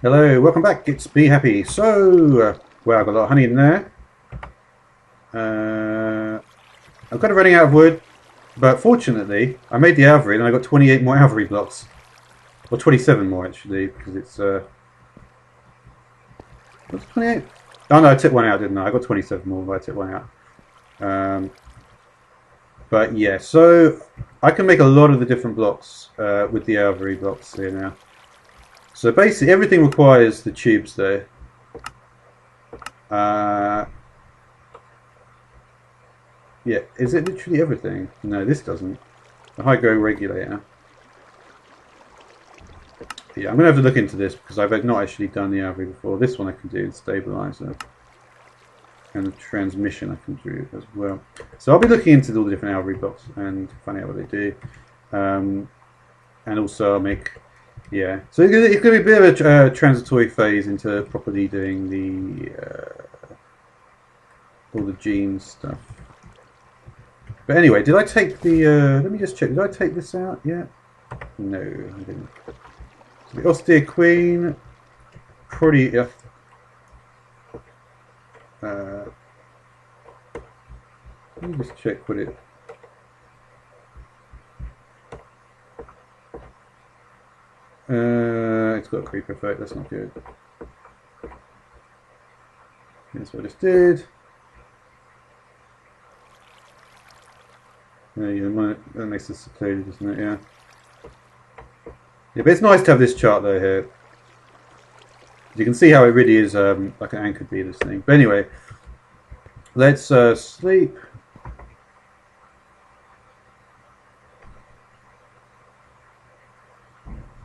Hello, welcome back. It's Be Happy. Well, I've got a lot of honey in there. I'm kind of running out of wood, but fortunately, I made the alvery and I got 28 more alvery blocks. Or 27 more, actually, because it's, what's 28? Oh no, I took one out, didn't I? I got 27 more, but I took one out. Um, but yeah, so I can make a lot of the different blocks with the alvery blocks here now. So basically, everything requires the tubes, though. Uh, Yeah, is it literally everything? No, this doesn't. The high grow regulator. Yeah, I'm going to have to look into this because I've not actually done the Alvary before. This one I can do, the stabilizer. And the transmission I can do as well. So I'll be looking into all the different Alvary blocks and finding out what they do. And also I'll make... Yeah, so it's going to be a bit of a transitory phase into properly doing the all the gene stuff. But anyway, did I take the... let me just check. Did I take this out yet? No, I didn't. So the austere queen, pretty. Let me just check what it. It's got a creeper effect. That's not good. That's what I just did. Yeah, that makes this secluded, doesn't it? Yeah. Yeah, but it's nice to have this chart though here. You can see how it really is like an anchor bee, this thing. But anyway, let's sleep.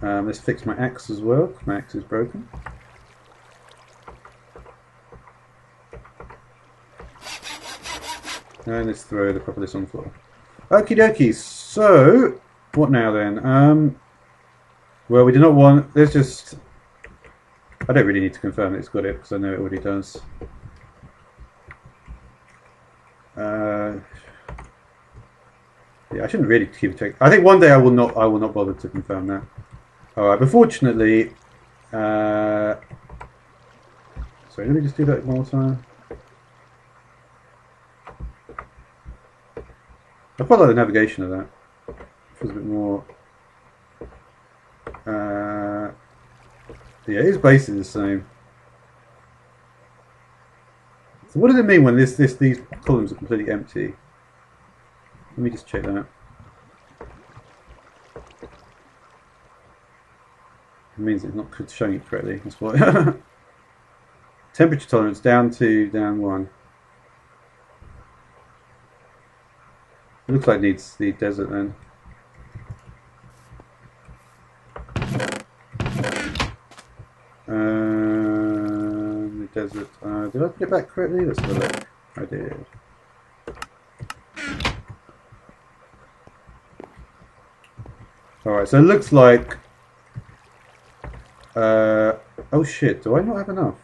Let's fix my axe as well, because my axe is broken. And let's throw the propolis on the floor. Okie dokie, so what now then? Well, we do not want. Let's just. I don't really need to confirm that it's got it because I know it already does. Yeah, I shouldn't really keep checking. I think one day I will not. I will not bother to confirm that. All right, but fortunately, sorry. Let me just do that one more time. I quite like the navigation of that. It feels a bit more. Yeah, it is basically the same. So what does it mean when these columns are completely empty? Let me just check that. It means it's not showing it correctly. That's what. Temperature tolerance down one. It looks like it needs the desert then. The desert. Did I put it back correctly? Let's have a look. I did. Alright, so it looks like... oh shit, do I not have enough?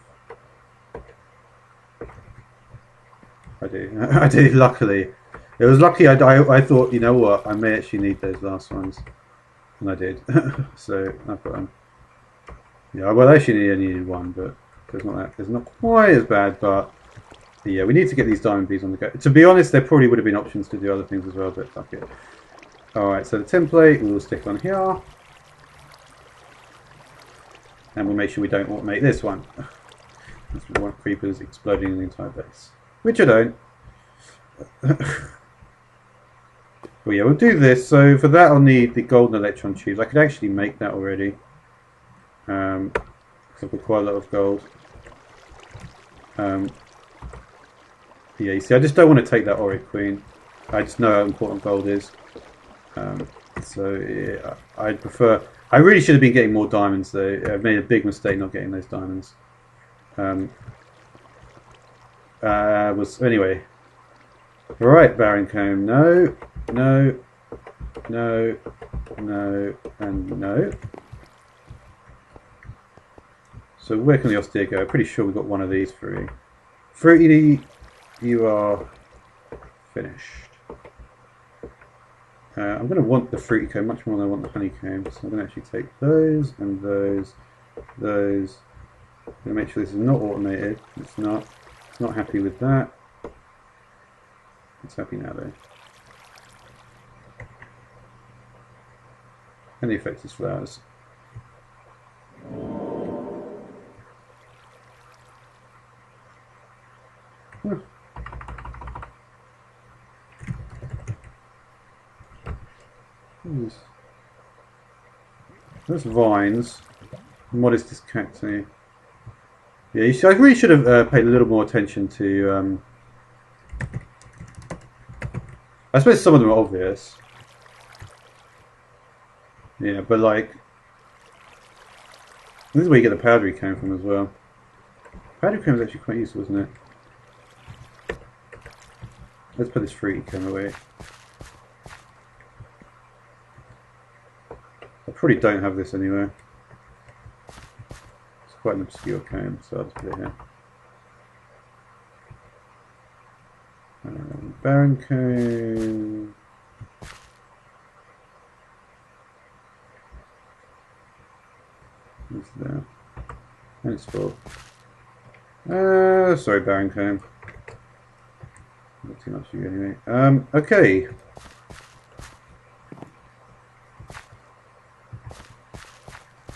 I do. I do, luckily. It was lucky I thought, you know what, I may actually need those last ones. And I did. So, I've got them. Yeah, well, I actually only needed one, but it's not quite as bad, but yeah, we need to get these diamond bees on the go. To be honest, there probably would have been options to do other things as well, but fuck it. Alright, so the template we'll stick on here. And we'll make sure we don't automate this one. We want creepers exploding in the entire base. Which I don't. Well, yeah, we'll do this. So for that I'll need the golden electron tubes. I could actually make that already. Because I've got quite a lot of gold. Yeah, you see, I just don't want to take that Auric Queen. I just know how important gold is. So yeah, I'd prefer. I really should have been getting more diamonds though. I've made a big mistake not getting those diamonds. Was anyway. All right, Baron Comb. No, no, no, no, and no. So where can the austere go? I'm pretty sure we've got one of these for you. Fruity, you are finished. I'm going to want the fruity comb much more than I want the honeycomb. So I'm going to actually take those and those those. I'm going to make sure this is not automated. It's not. It's not happy with that. It's happy now though. And the effect is flowers. Huh. Those vines. Modestus cacti. Yeah, I really should have paid a little more attention to. I suppose some of them are obvious. Yeah, but like, this is where you get the powdery comb from as well. Powdery comb is actually quite useful, isn't it? Let's put this fruity comb away. I probably don't have this anywhere. It's quite an obscure comb, so I'll just put it here. Barren comb. What's there? And it's full. Sorry, barren comb. Not too much of you anyway. Okay.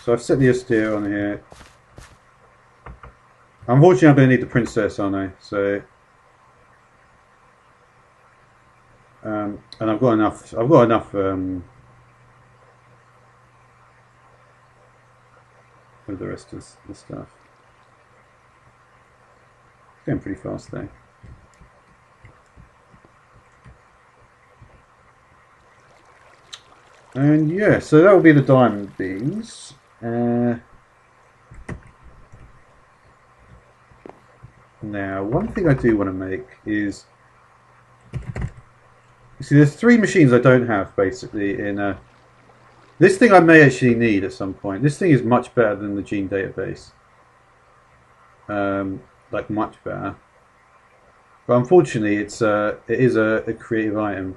So I've set the austere on here. Unfortunately, I'm going to need the princess, aren't I? So, and I've got enough. I've got enough with the rest of the stuff. It's going pretty fast though. And yeah, so that will be the diamond beans. Now, one thing I do want to make is, you see, there's 3 machines I don't have basically in. This thing I may actually need at some point. This thing is much better than the gene database. Like much better. But unfortunately, it is a creative item.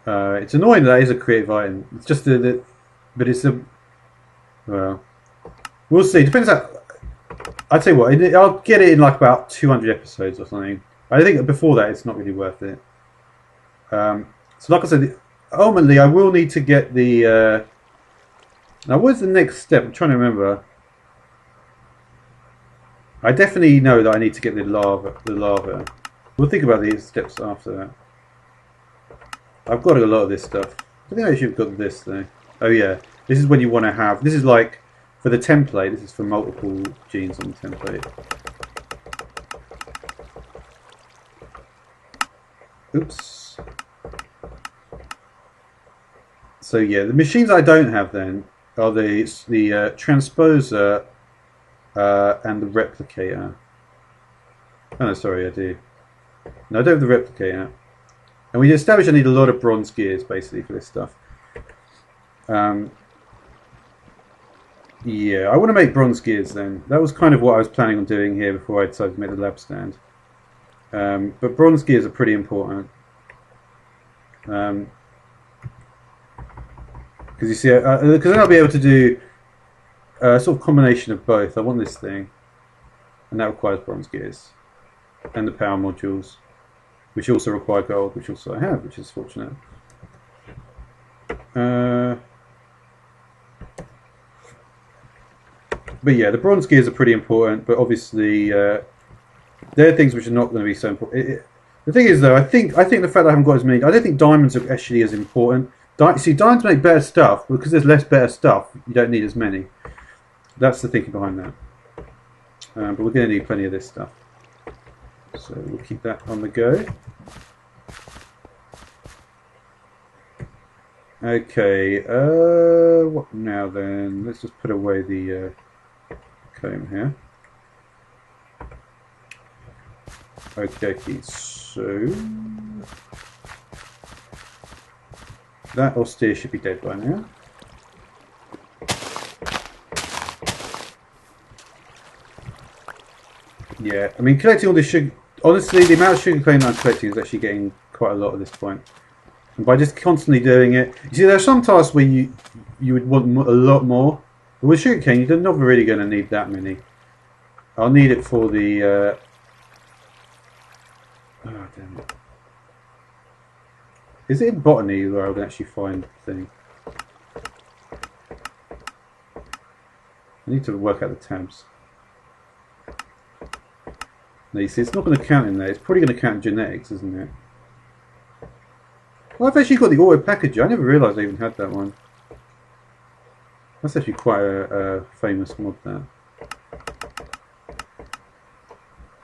It's annoying that it is a creative item. It's just but it's a. Well, we'll see. Depends how. I'd say what I'll get it in like about 200 episodes or something. I think before that it's not really worth it. So like I said, ultimately I will need to get the. Now, what's the next step? I'm trying to remember. I definitely know that I need to get the lava. We'll think about these steps after that. I've got a lot of this stuff. I think I should have got this though. Oh yeah, this is when you want to have. This is like for the template. This is for multiple genes on the template. Oops. So yeah, the machines I don't have then are the transposer and the replicator. Oh no, sorry, I do. No, I don't have the replicator. And we established I need a lot of bronze gears basically for this stuff. Yeah, I want to make bronze gears then. That was kind of what I was planning on doing here before I decided to make the lab stand. But bronze gears are pretty important. Because you see, because then I'll be able to do a sort of combination of both. I want this thing, and that requires bronze gears, and the power modules, which also require gold, which also I have, which is fortunate. But yeah, the bronze gears are pretty important, but obviously they're things which are not going to be so important. The thing is, though, I think the fact that I haven't got as many, I don't think diamonds are actually as important. See, diamonds make better stuff, but because there's less better stuff, you don't need as many. That's the thinking behind that. But we're going to need plenty of this stuff. So we'll keep that on the go. Okay, what now then? Let's just put away the comb here. Okay, so that austere should be dead by now. Yeah, I mean, collecting all this sugar, honestly, the amount of sugar cane I'm collecting is actually getting quite a lot at this point. And by just constantly doing it, you see, there are some tasks where you would want a lot more, With sugarcane, you're not really going to need that many. I'll need it for the... oh, damn it. Is it in botany where I can actually find the thing? I need to work out the tabs. Now you see, it's not going to count in there. It's probably going to count in genetics, isn't it? Well, I've actually got the auto packager. I never realised I even had that one. That's actually quite a famous mod, that.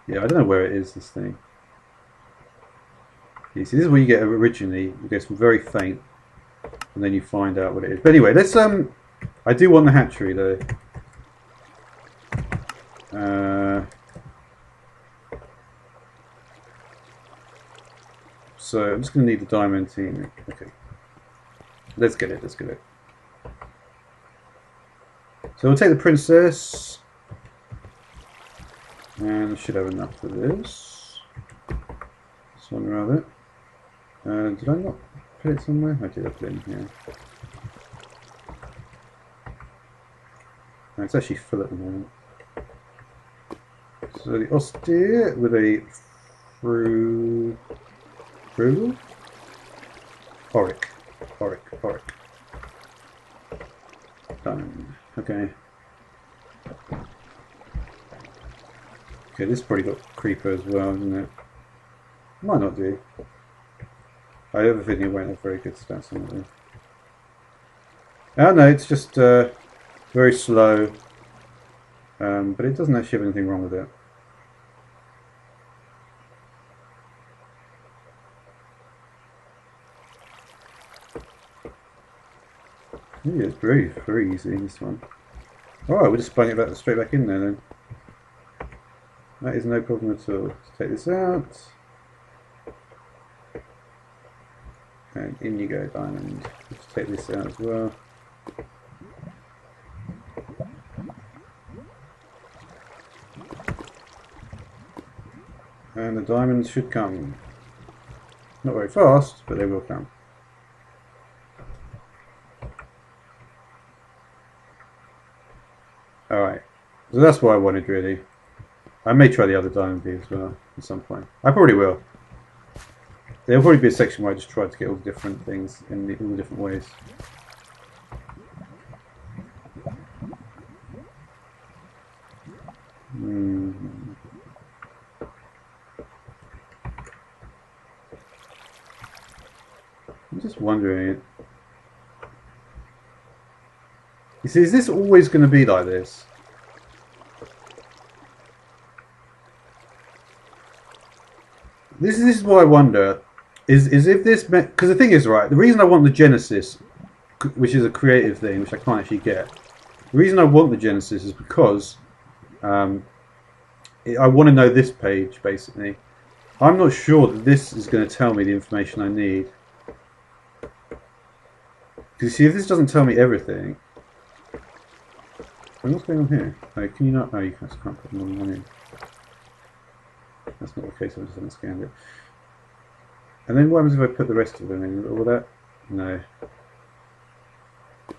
Yeah, I don't know where it is, this thing. You see, this is where you get originally. It gets very faint, and then you find out what it is. But anyway, let's I do want the hatchery though. So I'm just going to need the diamandi. Okay, let's get it. Let's get it. So we'll take the princess, and I should have enough for this. This one rather. Did I not put it somewhere? I did. I put it in here. No, it's actually full at the moment. So the austere with a frugal? Auric. Done. Okay. Okay, this probably got creeper as well, isn't it? Might not do. I have a feeling it won't have very good stats on it. Oh no, it's just very slow. But it doesn't actually have anything wrong with it. Yeah, it's very easy, this one. Alright, we'll just bung it straight back in there then. That is no problem at all. Let's take this out. And in you go, diamond. Let's take this out as well. And the diamonds should come. Not very fast, but they will come. Alright, so that's what I wanted really. I may try the other diamandi as well at some point. I probably will. There'll probably be a section where I just try to get all the different things in all the different ways. I'm just wondering. You see, is this always going to be like this? This is what I wonder. Is if this, because the thing is, right, the reason I want the Genesis, which is a creative thing, which I can't actually get, the reason I want the Genesis is because I want to know this page, basically. I'm not sure that this is going to tell me the information I need. Because you see, if this doesn't tell me everything... What's going on here? Oh, can you not? Oh, you can't put more than one in. That's not the case, I just haven't scanned it. And then what happens if I put the rest of them in? Will that? No.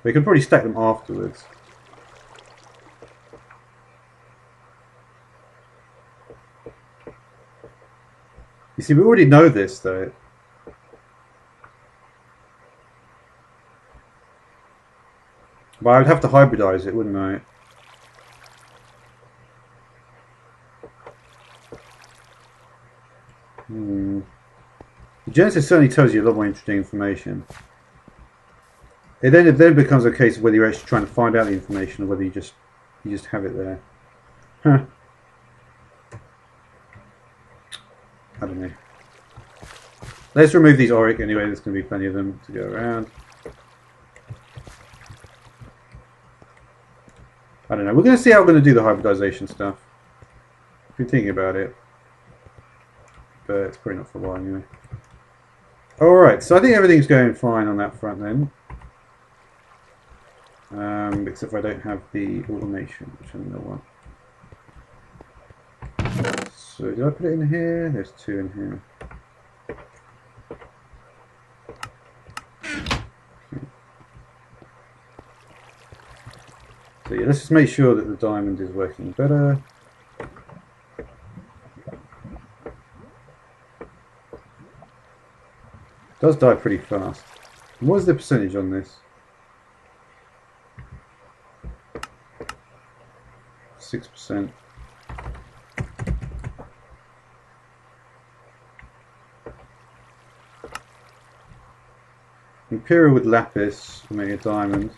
We can probably stack them afterwards. You see, we already know this though. But I would have to hybridize it, wouldn't I? The Genesis certainly tells you a lot more interesting information. It then becomes a case of whether you're actually trying to find out the information or whether you just have it there. Huh. I don't know. Let's remove these auric anyway. There's going to be plenty of them to go around. I don't know. We're going to see how we're going to do the hybridization stuff. I've been thinking about it. But it's probably not for a while anyway. Alright, so I think everything's going fine on that front then. Except I don't have the automation, which I don't want. So did I put it in here? There's two in here. So yeah, let's just make sure that the diamond is working better. It does die pretty fast. What is the percentage on this? 6%. Imperial with lapis will make a diamond.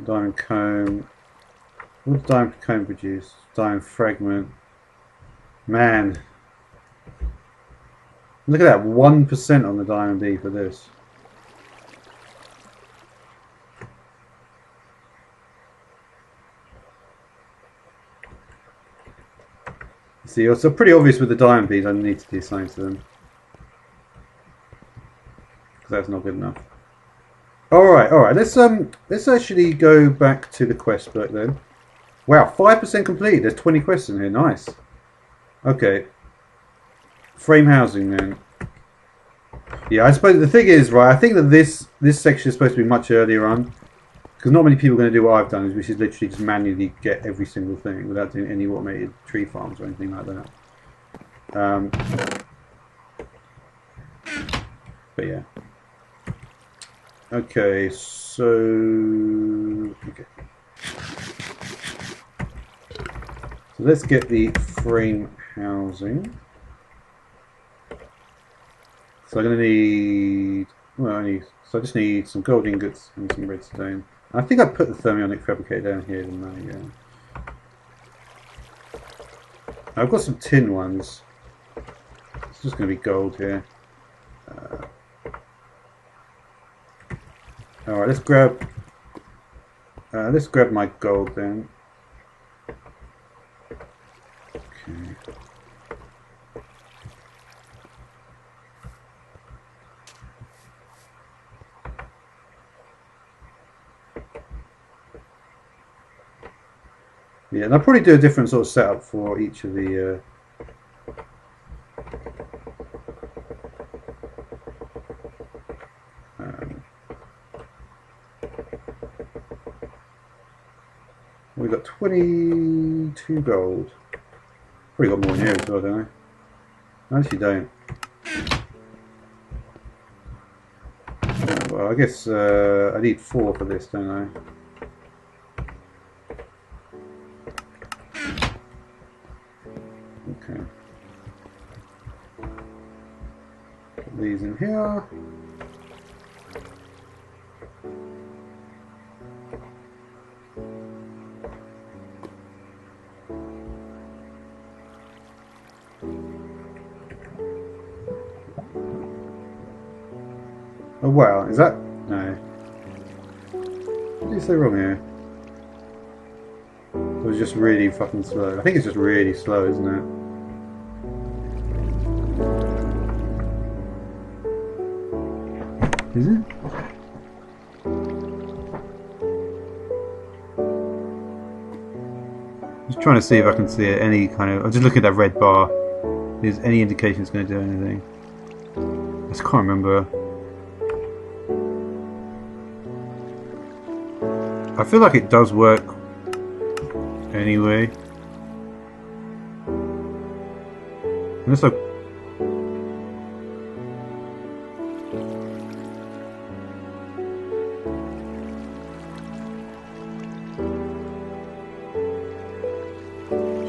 Diamond comb. What does diamond comb produce? Diamond fragment. Man. Look at that, 1% on the diamond for this. See, it's pretty obvious with the diamond bees I need to do something to them. Because that's not good enough. Alright, let's actually go back to the quest book then. Wow, 5% complete. There's 20 quests in here, nice. Okay. Frame housing then. Yeah, I suppose the thing is, right, I think that this section is supposed to be much earlier on. Because not many people are going to do what I've done, which is literally just manually get every single thing without doing any automated tree farms or anything like that. But yeah. Okay, so... Okay. So let's get the frame housing. So I'm going to need... Well, so I just need some gold ingots and some redstone. I think I put the thermionic fabricator down here, didn't I? Yeah. I've got some tin ones. It's just going to be gold here. Alright, let's grab my gold then. Okay. Yeah, and I'll probably do a different sort of setup for each of the we've got 22 gold. Probably got more in here as well, don't I? I actually don't. Well, I guess I need 4 for this, don't I? Okay. Put these in here. Oh wow, is that... No. What did you say wrong here? It was just really fucking slow. I think it's just really slow, isn't it? Is it? Just trying to see if I can see any kind of... I'm just looking at that red bar. Is any indication it's going to do anything? I just can't remember. I feel like it does work anyway. Unless I...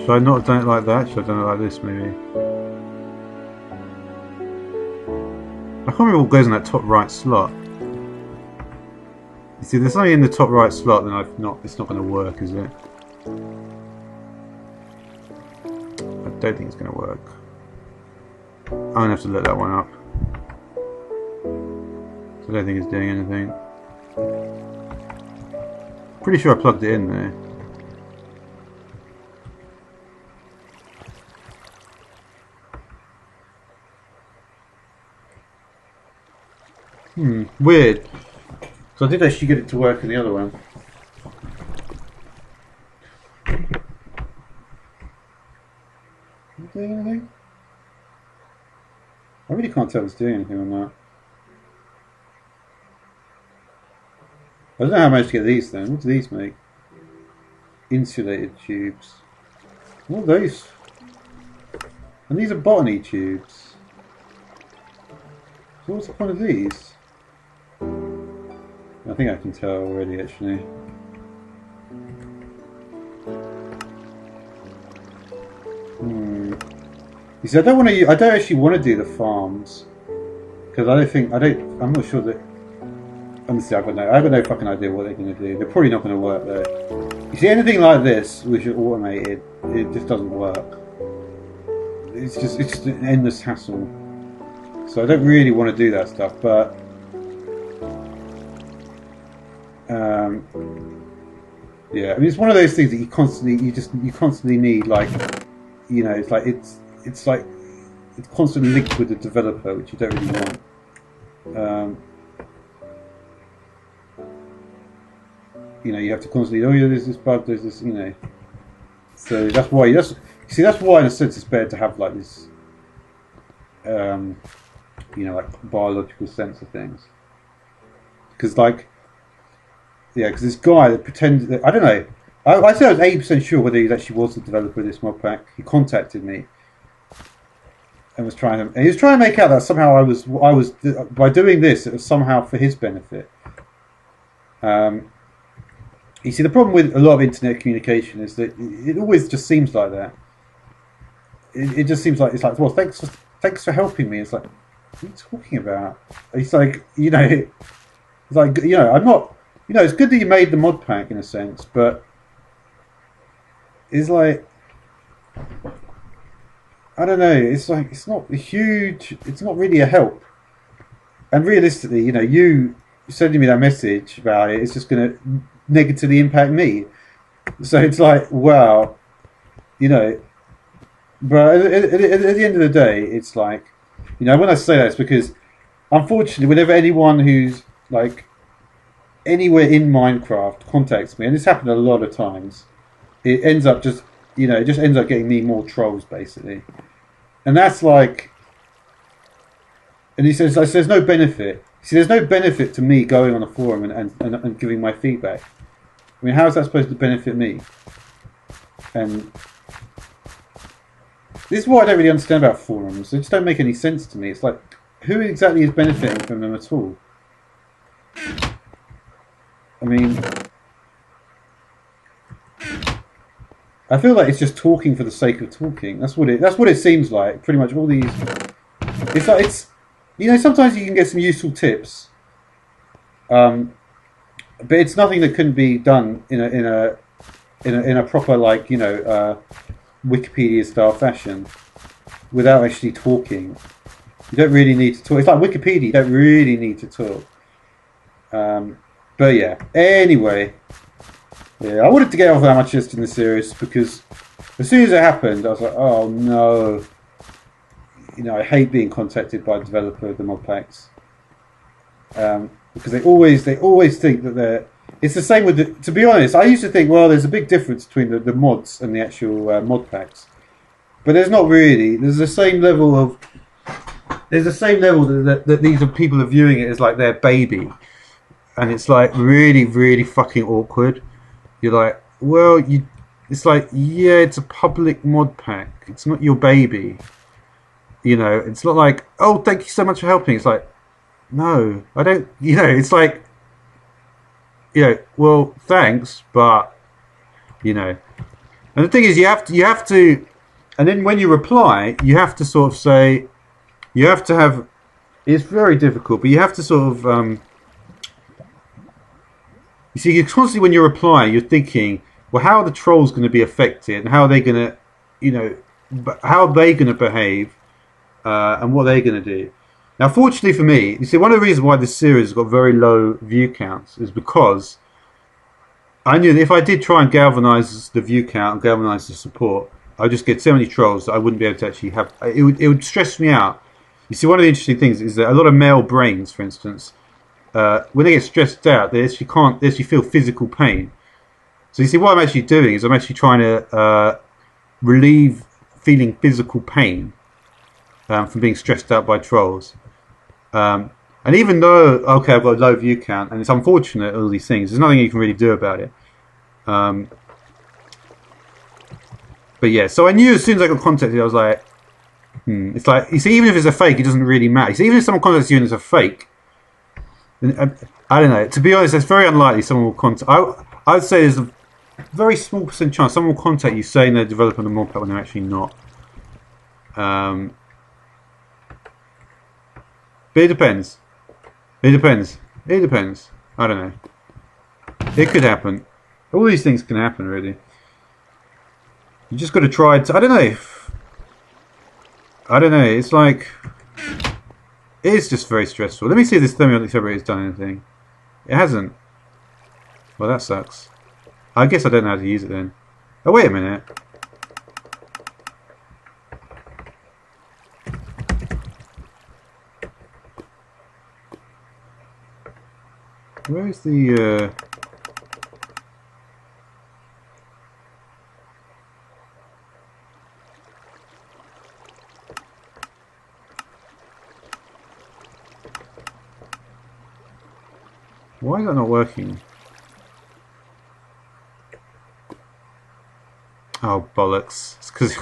Should I not have done it like that? Should I have done it like this maybe? I can't remember what goes in that top right slot. You see, there's something in the top right slot, then it's not going to work, is it? I don't think it's going to work. I'm going to have to look that one up. So I don't think it's doing anything. Pretty sure I plugged it in there. Weird. So I did actually get it to work in the other one. Is it doing anything? I really can't tell if it's doing anything or not. I don't know how I managed to get these then. What do these make? Insulated tubes. What are those? And these are botany tubes. So what's the point of these? I think I can tell already, actually. You see, I don't want to. I don't actually want to do the farms because I don't think. I'm not sure that. Honestly, I've got no fucking idea what they're going to do. They're probably not going to work though. You see, anything like this, which is automated, it just doesn't work. It's just an endless hassle. So I don't really want to do that stuff, but yeah, I mean, it's one of those things that you constantly need, like, you know, it's like it's constantly linked with the developer, which you don't really want. You know, you have to constantly, oh yeah, there's this bug, there's this, you know. So that's why in a sense it's better to have like this, you know, like biological sense of things. Because like, yeah, because this guy that pretended that, I don't know, I said I was 80% sure whether he actually was the developer of this mod pack. He contacted me and he was trying to make out that somehow I was by doing this, it was somehow for his benefit. You see, the problem with a lot of internet communication is that it always just seems like that. It just seems like it's like, well, thanks for helping me. It's like, what are you talking about? It's like, you know, it's like, you know, I'm not, you know, it's good that you made the mod pack in a sense, but it's like, I don't know, it's like, it's not a huge, it's not really a help. And realistically, you know, you sending me that message about it, it's just going to negatively impact me. So it's like, wow, you know, but at the end of the day, it's like, you know, when I say that, it's because unfortunately, whenever anyone who's like anywhere in Minecraft contacts me, and this happened a lot of times, it ends up just, you know, it just ends up getting me more trolls basically. And that's like, and he says there's no benefit. See, there's no benefit to me going on a forum and giving my feedback. I mean, how is that supposed to benefit me? And this is what I don't really understand about forums. They just don't make any sense to me. It's like, who exactly is benefiting from them at all? I mean, I feel like it's just talking for the sake of talking. That's what it seems like. Pretty much all these. It's like you know, sometimes you can get some useful tips, but it's nothing that couldn't be done in a proper, like, you know, Wikipedia style fashion without actually talking. You don't really need to talk. It's like Wikipedia. You don't really need to talk. But yeah. Anyway, yeah, I wanted to get off that much just in the series because as soon as it happened, I was like, oh no. You know, I hate being contacted by the developer of the mod packs because they always think that they're. It's the same with the. To be honest, I used to think, well, there's a big difference between the mods and the actual mod packs, but there's not really. There's the same level of. There's the same level that these are people are viewing it as like their baby, and it's like really, really fucking awkward. You're like, well, it's like, yeah, it's a public mod pack. It's not your baby. You know, it's not like, oh, thank you so much for helping. It's like, no, I don't. You know, it's like, you know, well, thanks, but you know. And the thing is, you have to, and then when you reply, you have to sort of say, you have to have. It's very difficult, but you have to sort of. You see, constantly when you're replying, you're thinking, well, how are the trolls going to be affected, and how are they going to, you know, how are they going to behave? And what they're going to do. Now, fortunately for me, you see, one of the reasons why this series has got very low view counts is because I knew that if I did try and galvanise the view count and galvanise the support, I'd just get so many trolls that I wouldn't be able to actually have. It would stress me out. You see, one of the interesting things is that a lot of male brains, for instance, when they get stressed out, they actually feel physical pain. So you see, what I'm actually doing is I'm actually trying to relieve feeling physical pain. From being stressed out by trolls. And even though, okay, I've got a low view count, and it's unfortunate, all these things, there's nothing you can really do about it. But yeah, so I knew as soon as I got contacted, I was like, It's like, you see, even if it's a fake, it doesn't really matter. You see, even if someone contacts you and it's a fake, then, I don't know. To be honest, it's very unlikely someone will contact. I would say there's a very small percent chance someone will contact you saying they're developing a mod pack when they're actually not. But it depends. It depends. It depends. I don't know. It could happen. All these things can happen, really. You just got to try to. I don't know. I don't know. It's like it is just very stressful. Let me see if this thermodynamic accelerator has done anything. It hasn't. Well, that sucks. I guess I don't know how to use it then. Oh, wait a minute. Where's the why is that not working? Oh, bollocks. It's because...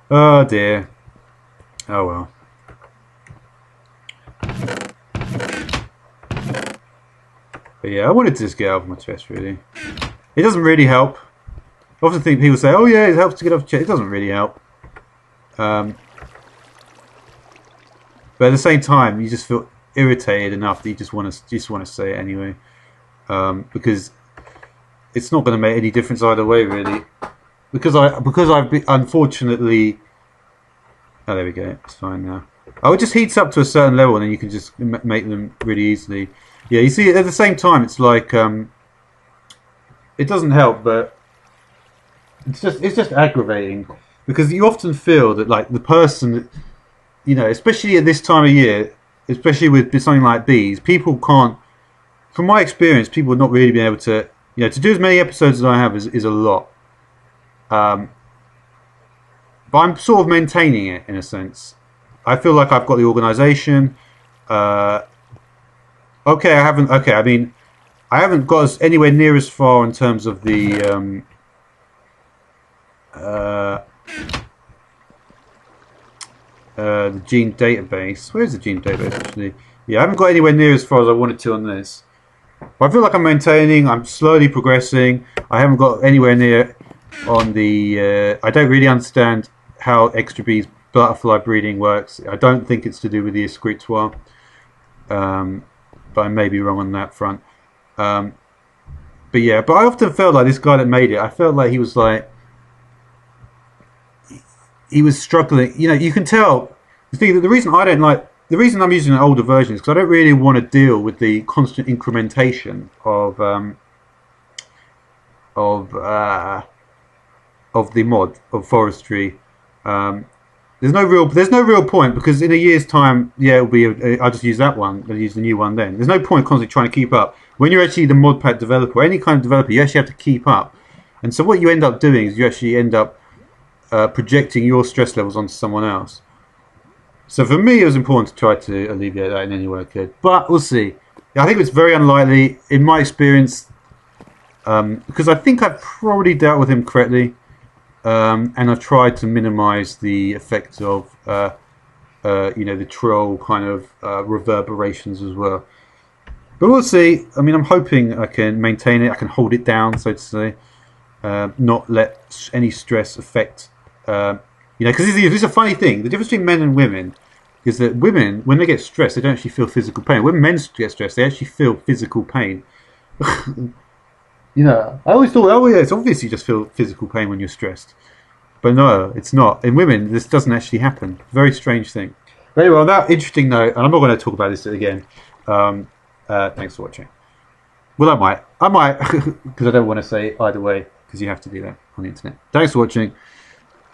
oh, dear. Oh, well. But yeah, I wanted to just get out of my chest, really. It doesn't really help. I often think people say, oh yeah, it helps to get off the chest. It doesn't really help. But at the same time, you just feel irritated enough that you just want to say it anyway. Because it's not going to make any difference either way, really. Because I've been, unfortunately... oh, there we go. It's fine now. Oh, it just heats up to a certain level, and then you can just make them really easily. Yeah, you see, at the same time, it's like it doesn't help, but it's just aggravating because you often feel that like the person, you know, especially at this time of year, especially with something like these, people can't. From my experience, people would not really be able to, you know, to do as many episodes as I have is a lot. But I'm sort of maintaining it in a sense. I feel like I've got the organisation. Okay, I haven't. Okay, I mean, I haven't got us anywhere near as far in terms of the gene database. Where's the gene database actually? Yeah, I haven't got anywhere near as far as I wanted to on this. But I feel like I'm maintaining. I'm slowly progressing. I haven't got anywhere near on the. I don't really understand how extra bees butterfly breeding works. I don't think it's to do with the escritoire. But I may be wrong on that front. But yeah, but I often felt like this guy that made it, I felt like he was like, he was struggling. You know, you can tell. The reason I don't like, the reason I'm using an older version is because I don't really want to deal with the constant incrementation of the mod of forestry. There's no real point because in a year's time, yeah, it'll be. I'll just use that one. I'll use the new one then. There's no point constantly trying to keep up. When you're actually the mod pack developer, or any kind of developer, you actually have to keep up. And so what you end up doing is you actually end up projecting your stress levels onto someone else. So for me, it was important to try to alleviate that in any way I could. But we'll see. I think it's very unlikely, in my experience, because I think I've probably dealt with him correctly. And I've tried to minimise the effects of, you know, the troll kind of reverberations as well. But we'll see. I mean, I'm hoping I can maintain it. I can hold it down, so to say. Not let any stress affect, you know, because this is a funny thing. The difference between men and women is that women, when they get stressed, they don't actually feel physical pain. When men get stressed, they actually feel physical pain. You know, I always thought, oh yeah, it's obvious you just feel physical pain when you're stressed. But no, it's not. In women, this doesn't actually happen. Very strange thing. But anyway, on that interesting note, and I'm not going to talk about this again. Thanks for watching. Well, I might, because I don't want to say either way, because you have to do that on the internet. Thanks for watching.